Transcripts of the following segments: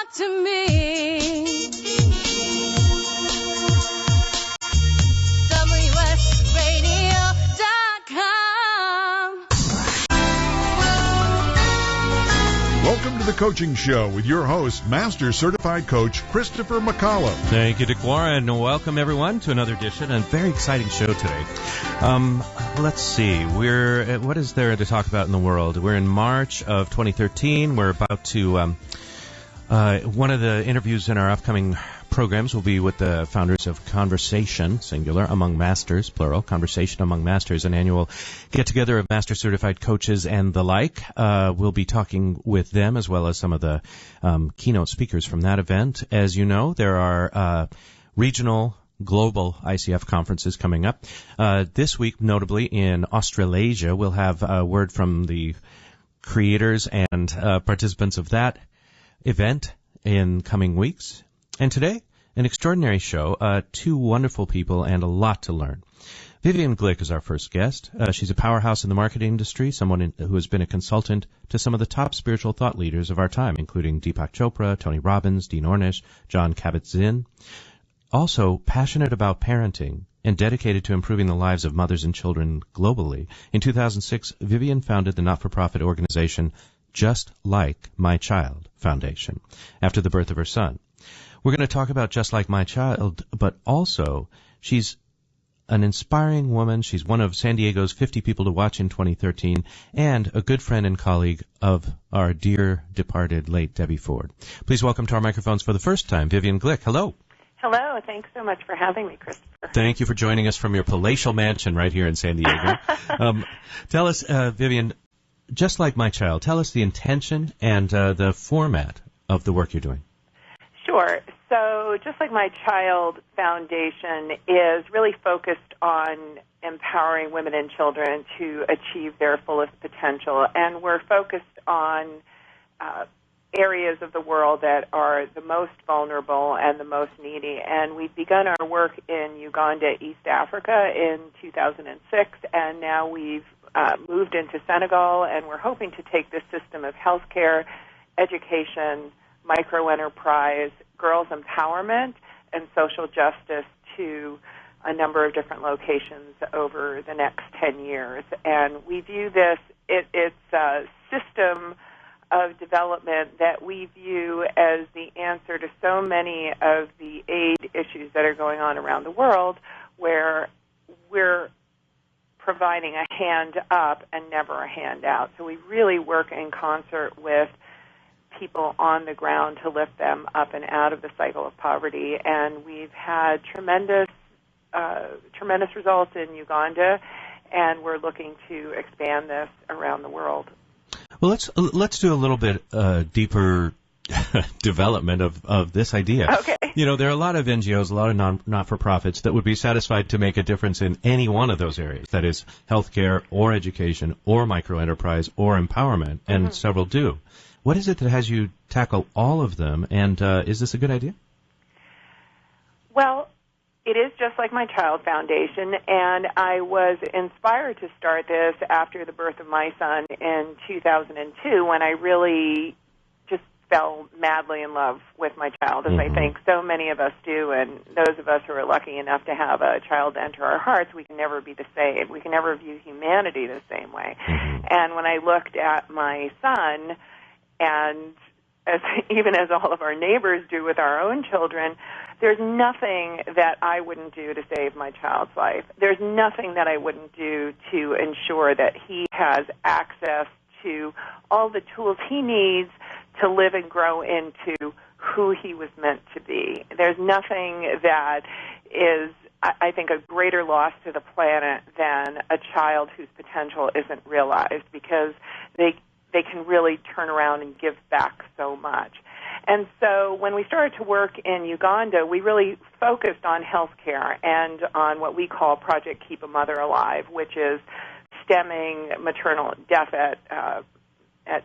talk to me. WSRadio.com. Welcome to the Coaching Show with your host, Master Certified Coach Christopher McAuliffe. Thank you, Declara, and welcome everyone to another edition. A very exciting show today. Let's see. What is there to talk about in the world? We're in March of 2013. We're about to one of the interviews in our upcoming programs will be with the founders of Conversation, singular, Among Masters, plural, Conversation Among Masters, an annual get-together of Master Certified Coaches and the like. We'll be talking with them as well as some of the keynote speakers from that event. As you know, there are regional, global ICF conferences coming up. This week, notably in Australasia, we'll have a word from the creators and participants of that event in coming weeks. And today, an extraordinary show, two wonderful people and a lot to learn. Vivian Glyck is our first guest. She's a powerhouse in the marketing industry, someone who has been a consultant to some of the top spiritual thought leaders of our time, including Deepak Chopra, Tony Robbins, Dean Ornish, John Kabat-Zinn. Also passionate about parenting and dedicated to improving the lives of mothers and children globally. In 2006, Vivian founded the not-for-profit organization Just Like My Child Foundation after the birth of her son. We're going to talk about Just Like My Child, but also she's an inspiring woman. She's one of San Diego's 50 people to watch in 2013 and a good friend and colleague of our dear departed late Debbie Ford. Please welcome to our microphones for the first time, Vivian Glyck. Hello. Hello. Thanks so much for having me, Christopher. Thank you for joining us from your palatial mansion right here in San Diego. Tell us, Vivian, Just Like My Child, tell us the intention and the format of the work you're doing. Sure. So Just Like My Child Foundation is really focused on empowering women and children to achieve their fullest potential. And we're focused on areas of the world that are the most vulnerable and the most needy. And we've begun our work in Uganda, East Africa in 2006, and now we've moved into Senegal, and we're hoping to take this system of healthcare, education, microenterprise, girls' empowerment, and social justice to a number of different locations over the next 10 years. And we view this, it's a system of development that we view as the answer to so many of the aid issues that are going on around the world, where we're providing a hand up and never a hand out. So we really work in concert with people on the ground to lift them up and out of the cycle of poverty. And we've had tremendous results in Uganda, and we're looking to expand this around the world. Well, let's do a little bit deeper development of this idea. Okay. You know, there are a lot of NGOs, a lot of not-for-profits that would be satisfied to make a difference in any one of those areas, that is, healthcare or education or microenterprise or empowerment, and several do. What is it that has you tackle all of them, and is this a good idea? Well, it is Just Like My Child Foundation, and I was inspired to start this after the birth of my son in 2002, when I really just fell madly in love with my child, as I think so many of us do, and those of us who are lucky enough to have a child enter our hearts, we can never be the same. We can never view humanity the same way. And when I looked at my son, and even as all of our neighbors do with our own children, there's nothing that I wouldn't do to save my child's life. There's nothing that I wouldn't do to ensure that he has access to all the tools he needs to live and grow into who he was meant to be. There's nothing that is, I think, a greater loss to the planet than a child whose potential isn't realized, because they can really turn around and give back so much. And so when we started to work in Uganda, we really focused on healthcare and on what we call Project Keep a Mother Alive, which is stemming maternal death at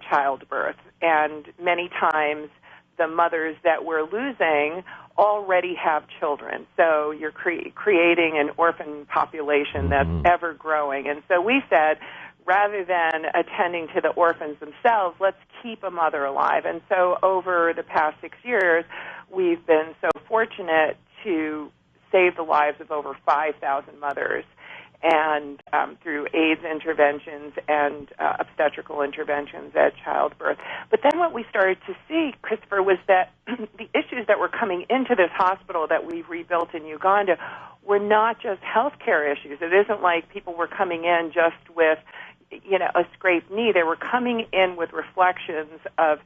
childbirth. And many times the mothers that we're losing already have children. So you're creating an orphan population that's ever growing. And so we said, rather than attending to the orphans themselves, let's keep a mother alive. And so over the past 6 years, we've been so fortunate to save the lives of over 5,000 mothers, and through AIDS interventions and obstetrical interventions at childbirth. But then what we started to see, Christopher, was that the issues that were coming into this hospital that we've rebuilt in Uganda were not just healthcare issues. It isn't like people were coming in just with, a scraped knee. They were coming in with reflections of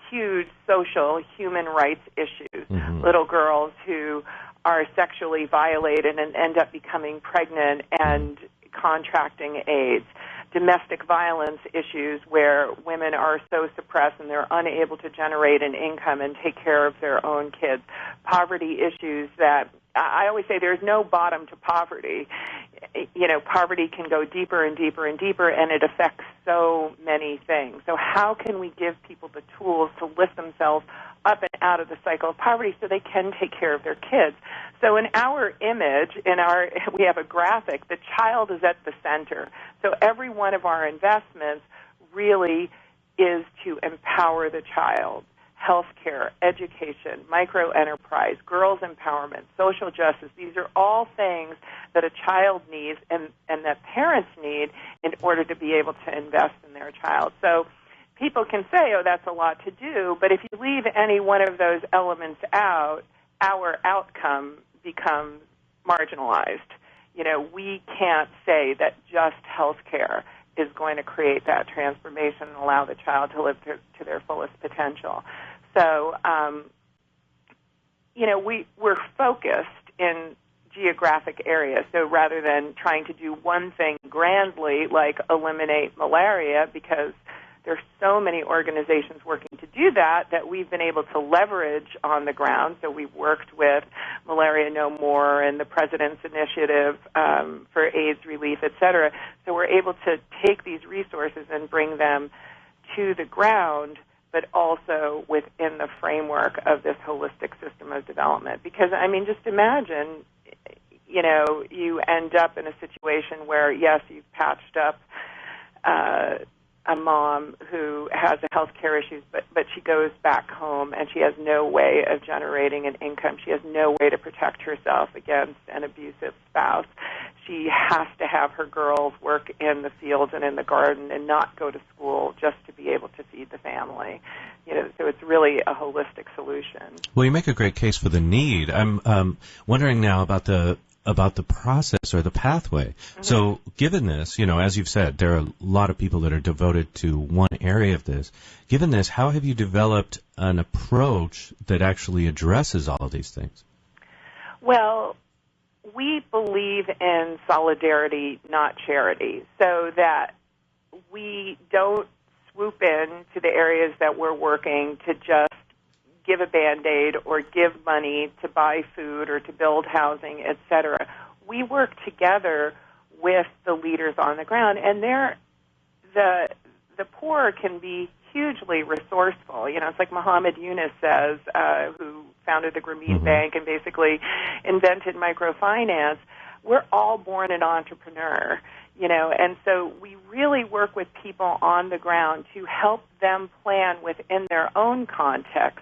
huge social human rights issues. Mm-hmm. Little girls who are sexually violated and end up becoming pregnant and contracting AIDS. Domestic violence issues where women are so suppressed and they're unable to generate an income and take care of their own kids. Poverty issues that I always say there's no bottom to poverty. Poverty can go deeper and deeper and deeper, and it affects so many things. So how can we give people the tools to lift themselves up and out of the cycle of poverty so they can take care of their kids? So in our image, we have a graphic. The child is at the center. So every one of our investments really is to empower the child. Healthcare, education, microenterprise, girls' empowerment, social justice. These are all things that a child needs and that parents need in order to be able to invest in their child. So people can say, oh, that's a lot to do, but if you leave any one of those elements out, our outcome becomes marginalized. We can't say that just healthcare is going to create that transformation and allow the child to live to their fullest potential. So, we're focused in geographic areas. So rather than trying to do one thing grandly, like eliminate malaria, because there's so many organizations working to do that we've been able to leverage on the ground. So we've worked with Malaria No More and the President's Initiative for AIDS relief, et cetera. So we're able to take these resources and bring them to the ground, but also within the framework of this holistic system of development. Because, just imagine, you end up in a situation where, yes, you've patched up a mom who has a health care issues, but she goes back home and she has no way of generating an income. She has no way to protect herself against an abusive spouse. She has to have her girls work in the fields and in the garden and not go to school just to be able to feed the family. So it's really a holistic solution. Well, you make a great case for the need. I'm wondering now about the process or the pathway. Mm-hmm. So given this, as you've said, there are a lot of people that are devoted to one area of this. Given this, how have you developed an approach that actually addresses all of these things? Well, we believe in solidarity, not charity, so that we don't swoop in to the areas that we're working to just give a Band-Aid or give money to buy food or to build housing, et cetera. We work together with the leaders on the ground, and the poor can be hugely resourceful. It's like Muhammad Yunus says, who founded the Grameen Bank and basically invented microfinance. We're all born an entrepreneur, and so we really work with people on the ground to help them plan within their own context.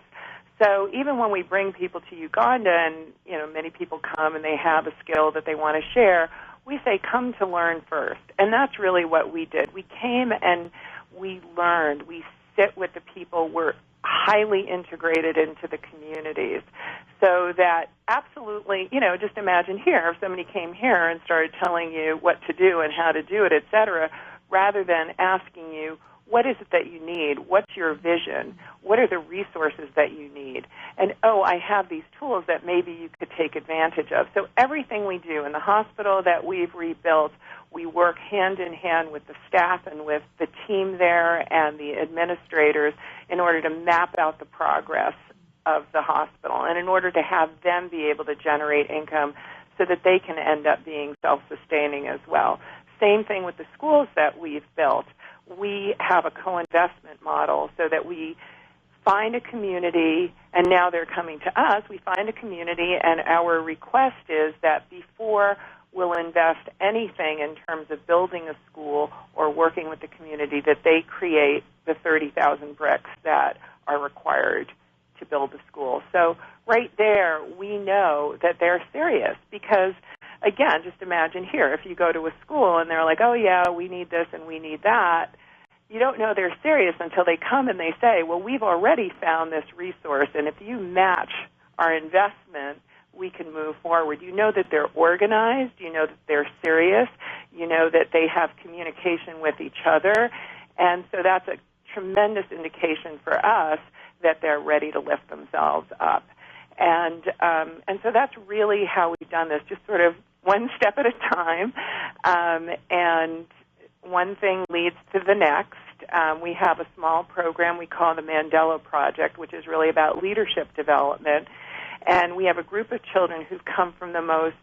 So even when we bring people to Uganda and, many people come and they have a skill that they want to share, we say, come to learn first. And that's really what we did. We came and we learned. We sit with the people. We're highly integrated into the communities. So that absolutely, just imagine here, if somebody came here and started telling you what to do and how to do it, et cetera, rather than asking you, what is it that you need? What's your vision? What are the resources that you need? And, I have these tools that maybe you could take advantage of. So everything we do in the hospital that we've rebuilt, we work hand in hand with the staff and with the team there and the administrators in order to map out the progress of the hospital and in order to have them be able to generate income so that they can end up being self-sustaining as well. Same thing with the schools that we've built. We have a co-investment model so that we find a community, and now they're coming to us. We find a community, and our request is that before will invest anything in terms of building a school or working with the community that they create the 30,000 bricks that are required to build the school. So right there, we know that they're serious because, again, just imagine here, if you go to a school and they're like, oh, yeah, we need this and we need that, you don't know they're serious until they come and they say, well, we've already found this resource, and if you match our investment, we can move forward. You know that they're organized. You know that they're serious. You know that they have communication with each other. And so that's a tremendous indication for us that they're ready to lift themselves up. And so that's really how we've done this, just sort of one step at a time. And one thing leads to the next. We have a small program we call the Mandela Project, which is really about leadership development. And we have a group of children who've come from the most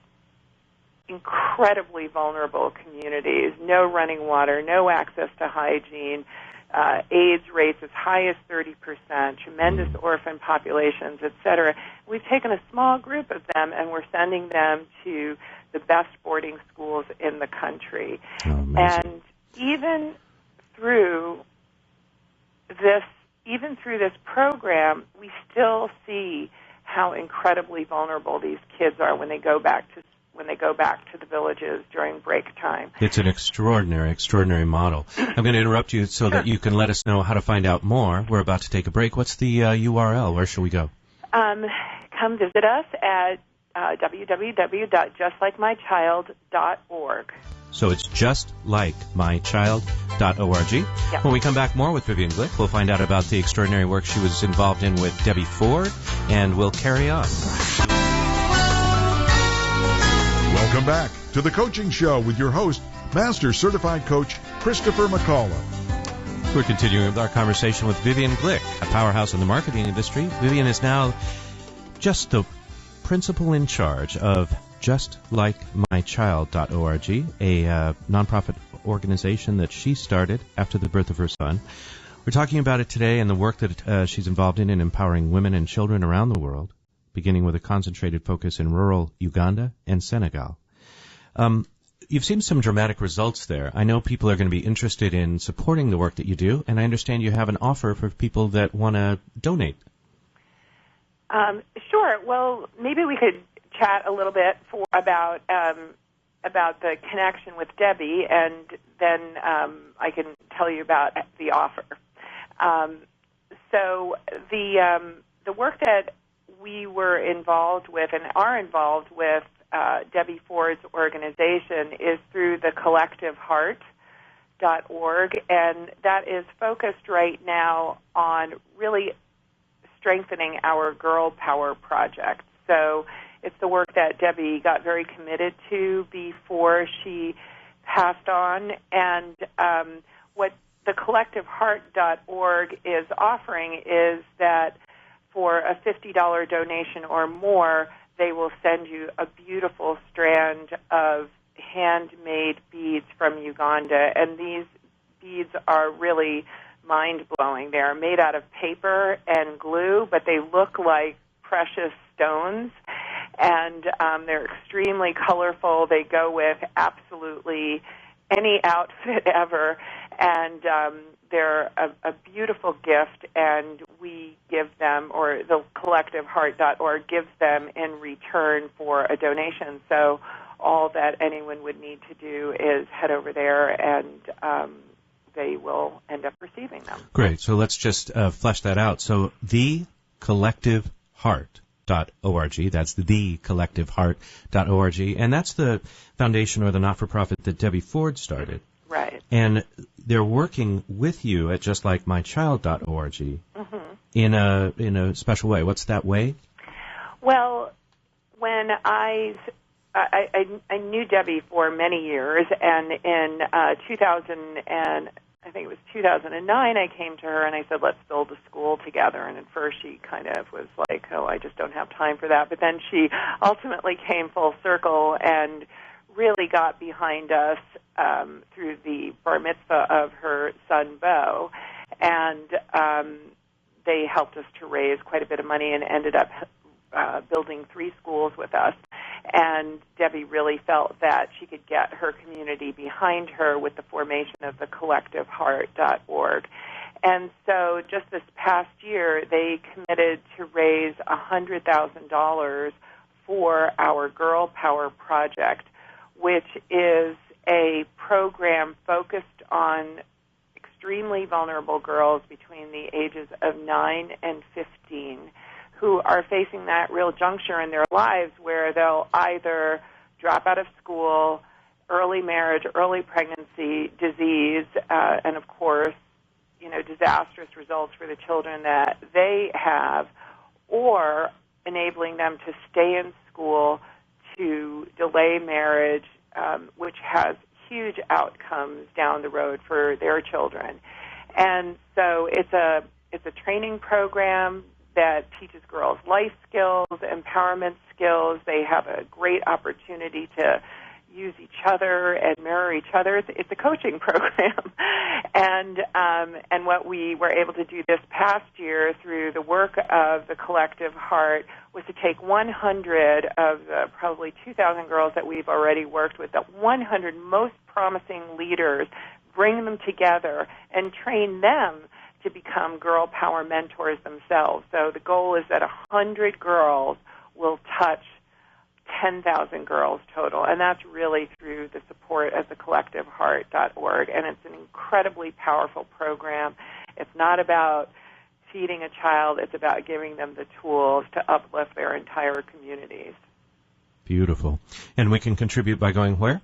incredibly vulnerable communities, no running water, no access to hygiene, AIDS rates as high as 30%, tremendous orphan populations, et cetera. We've taken a small group of them, and we're sending them to the best boarding schools in the country. Oh, and even through this program, we still see how incredibly vulnerable these kids are when they go back to the villages during break time. It's an extraordinary model. I'm going to interrupt you so that you can let us know how to find out more. We're about to take a break. What's the URL? Where shall we go? Come visit us at www.justlikeMyChild.org. So it's justlikeMyChild.org. Yep. When we come back more with Vivian Glyck, we'll find out about the extraordinary work she was involved in with Debbie Ford, and we'll carry on. Welcome back to The Coaching Show with your host, Master Certified Coach Christopher McAuliffe. We're continuing with our conversation with Vivian Glyck, a powerhouse in the marketing industry. Vivian is now just the principal in charge of JustLikeMyChild.org, a nonprofit organization that she started after the birth of her son. We're talking about it today and the work that she's involved in empowering women and children around the world, beginning with a concentrated focus in rural Uganda and Senegal. You've seen some dramatic results there. I know people are going to be interested in supporting the work that you do, and I understand you have an offer for people that want to donate. Sure. Well, maybe we could chat a little bit about the connection with Debbie, and then I can tell you about the offer. So the work that we were involved with and are involved with Debbie Ford's organization is through the collectiveheart.org, and that is focused right now on really strengthening our Girl Power project. So it's the work that Debbie got very committed to before she passed on, and what the collectiveheart.org is offering is that for a $50 donation or more, they will send you a beautiful strand of handmade beads from Uganda, and these beads are really mind-blowing. They are made out of paper and glue, but they look like precious stones, and they're extremely colorful. They go with absolutely any outfit ever, and they're a beautiful gift, and we give them, or the collectiveheart.org gives them in return for a donation. So all that anyone would need to do is head over there, and they will end up receiving them. Great. So let's just flesh that out. So thecollectiveheart.org, that's thecollectiveheart.org, and that's the foundation or the not-for-profit that Debbie Ford started. Right. And they're working with you at justlikeMyChild.org in a special way. What's that way? Well, when I knew Debbie for many years, and in 2009, I came to her and I said, let's build a school together. And at first she kind of was like, oh, I just don't have time for that. But then she ultimately came full circle and really got behind us through the bar mitzvah of her son, Bo. And they helped us to raise quite a bit of money and ended up building 3 schools with us. And Debbie really felt that she could get her community behind her with the formation of the collectiveheart.org. And so just this past year, they committed to raise $100,000 for our Girl Power Project, which is a program focused on extremely vulnerable girls between the ages of 9 and 15 who are facing that real juncture in their lives where they'll either drop out of school, early marriage, early pregnancy, disease, and of course, disastrous results for the children that they have, or enabling them to stay in school, to delay marriage, which has huge outcomes down the road for their children. And so it's a training program that teaches girls life skills, empowerment skills. They have a great opportunity to use each other and mirror each other. It's a coaching program. And what we were able to do this past year through the work of the Collective Heart was to take 100 of the probably 2,000 girls that we've already worked with, the 100 most promising leaders, bring them together and train them to become girl power mentors themselves. So the goal is that 100 girls will touch 10,000 girls total, and that's really through the support of the collectiveheart.org, and it's an incredibly powerful program. It's not about feeding a child, it's about giving them the tools to uplift their entire communities. Beautiful. And we can contribute by going where?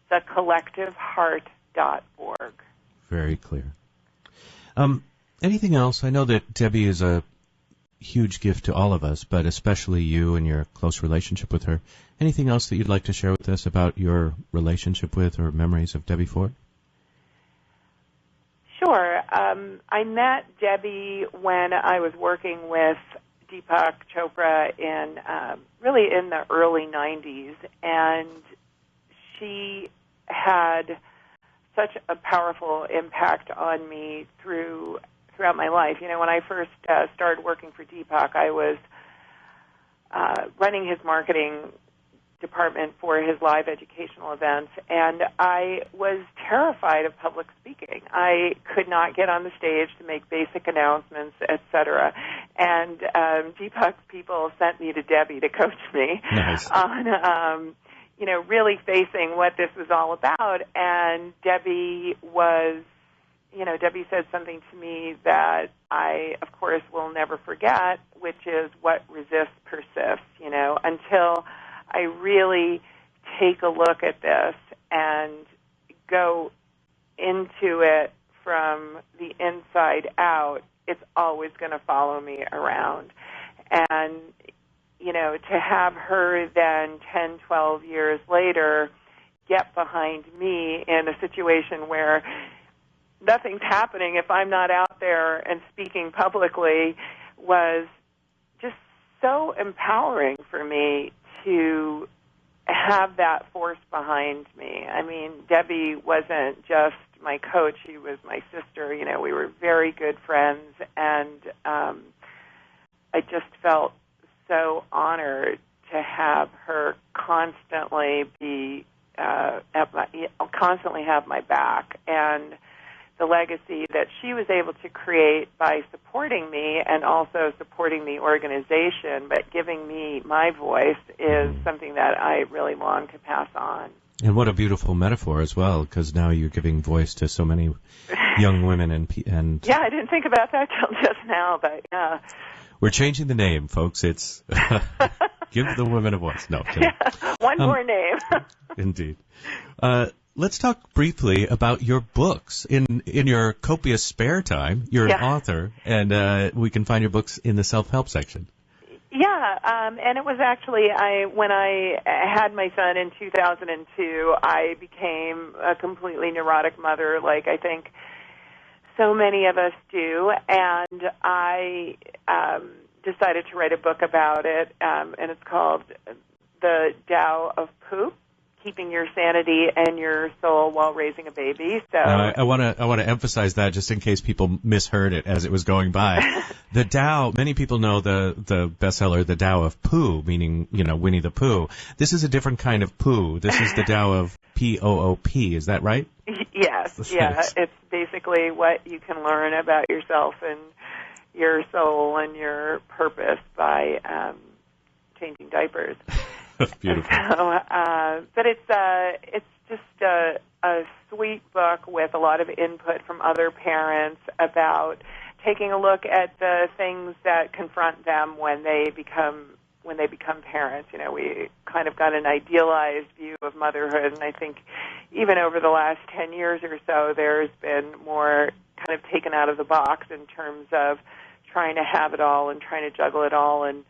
The collectiveheart.org. Very clear. Anything else? I know that Debbie is a huge gift to all of us, but especially you and your close relationship with her. Anything else that you'd like to share with us about your relationship with or memories of Debbie Ford? Sure. I met Debbie when I was working with Deepak Chopra really in the early 90s, and she had such a powerful impact on me throughout my life. When I first started working for Deepak, I was running his marketing department for his live educational events, and I was terrified of public speaking. I could not get on the stage to make basic announcements, etc. And Deepak's people sent me to Debbie to coach me on really facing what this was all about. And Debbie said something to me that I, of course, will never forget, which is what resists persists, until I really take a look at this and go into it from the inside out, it's always going to follow me around. And, to have her then 10, 12 years later get behind me in a situation where nothing's happening if I'm not out there and speaking publicly was just so empowering for me to have that force behind me. I mean, Debbie wasn't just my coach, she was my sister. We were very good friends, and I just felt so honored to have her constantly constantly have my back, and the legacy that she was able to create by supporting me and also supporting the organization, but giving me my voice is something that I really long to pass on. And what a beautiful metaphor as well, because now you're giving voice to so many young women and yeah, I didn't think about that till just now, but yeah. We're changing the name, folks. It's Give the Women a Voice. No, yeah, one more name. Indeed. Let's talk briefly about your books. In your copious spare time, you're an author, and we can find your books in the self-help section. Yeah, and it was actually when I had my son in 2002, I became a completely neurotic mother, like I think so many of us do, and I decided to write a book about it, and it's called The Tao of Poop, keeping your sanity and your soul while raising a baby. So I want to emphasize that just in case people misheard it as it was going by. The Tao, many people know the bestseller, The Tao of Pooh, meaning, Winnie the Pooh. This is a different kind of poo. This is the Tao of P-O-O-P. Is that right? Yes. Yeah. It's basically what you can learn about yourself and your soul and your purpose by changing diapers. Beautiful. So, but it's just a sweet book with a lot of input from other parents about taking a look at the things that confront them when they become parents. We kind of got an idealized view of motherhood, and I think even over the last 10 years or so, there's been more kind of taken out of the box in terms of trying to have it all and trying to juggle it all and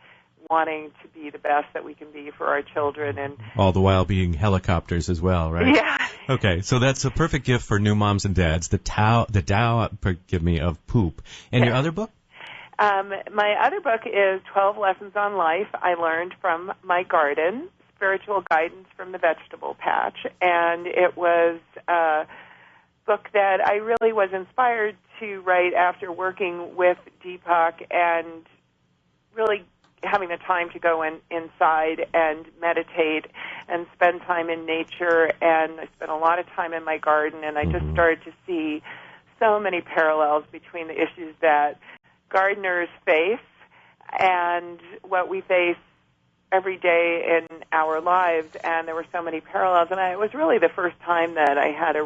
wanting to be the best that we can be for our children, and all the while being helicopters as well, right? Yeah. Okay, so that's a perfect gift for new moms and dads. The Tao, of Poop. And your other book? My other book is 12 Lessons on Life I Learned from My Garden, Spiritual Guidance from the Vegetable Patch, and it was a book that I really was inspired to write after working with Deepak and really having the time to go inside and meditate and spend time in nature, and I spent a lot of time in my garden, and I just started to see so many parallels between the issues that gardeners face and what we face every day in our lives, and there were so many parallels, and it was really the first time that I had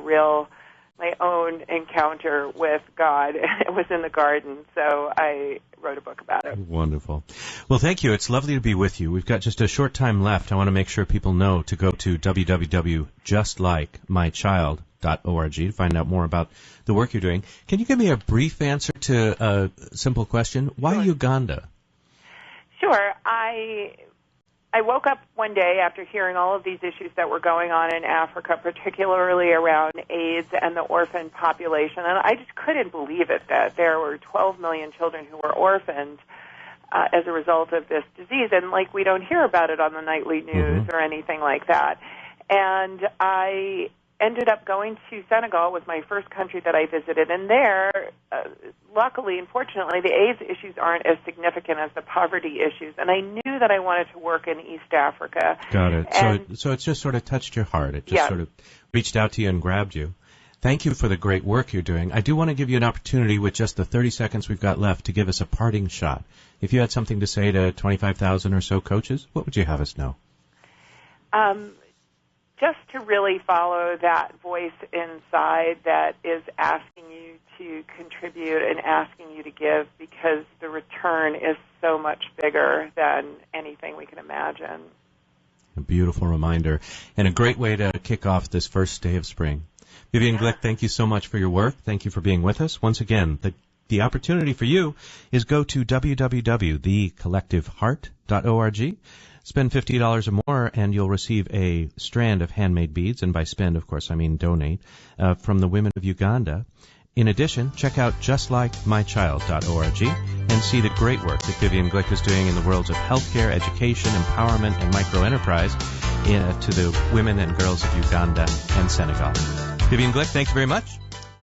my own encounter with God. It was in the garden, so I wrote a book about it. Wonderful. Well, thank you. It's lovely to be with you. We've got just a short time left. I want to make sure people know to go to www.justlikeMychild.org to find out more about the work you're doing. Can you give me a brief answer to a simple question? Why Uganda? Sure. I woke up one day after hearing all of these issues that were going on in Africa, particularly around AIDS and the orphan population, and I just couldn't believe it that there were 12 million children who were orphaned as a result of this disease, and we don't hear about it on the nightly news or anything like that. And I ended up going to Senegal, was my first country that I visited, and there, luckily and fortunately, the AIDS issues aren't as significant as the poverty issues, and I knew that I wanted to work in East Africa. Got it. So it just sort of touched your heart. It just sort of reached out to you and grabbed you. Thank you for the great work you're doing. I do want to give you an opportunity with just the 30 seconds we've got left to give us a parting shot. If you had something to say to 25,000 or so coaches, what would you have us know? Just to really follow that voice inside that is asking you to contribute and asking you to give, because the return is so much bigger than anything we can imagine. A beautiful reminder and a great way to kick off this first day of spring. Vivian Glyck, thank you so much for your work. Thank you for being with us. Once again, the opportunity for you is go to www.thecollectiveheart.org. Spend $50 or more, and you'll receive a strand of handmade beads, and by spend, of course, I mean donate, from the women of Uganda. In addition, check out justlikeMychild.org and see the great work that Vivian Glyck is doing in the worlds of healthcare, education, empowerment, and microenterprise to the women and girls of Uganda and Senegal. Vivian Glyck, thank you very much.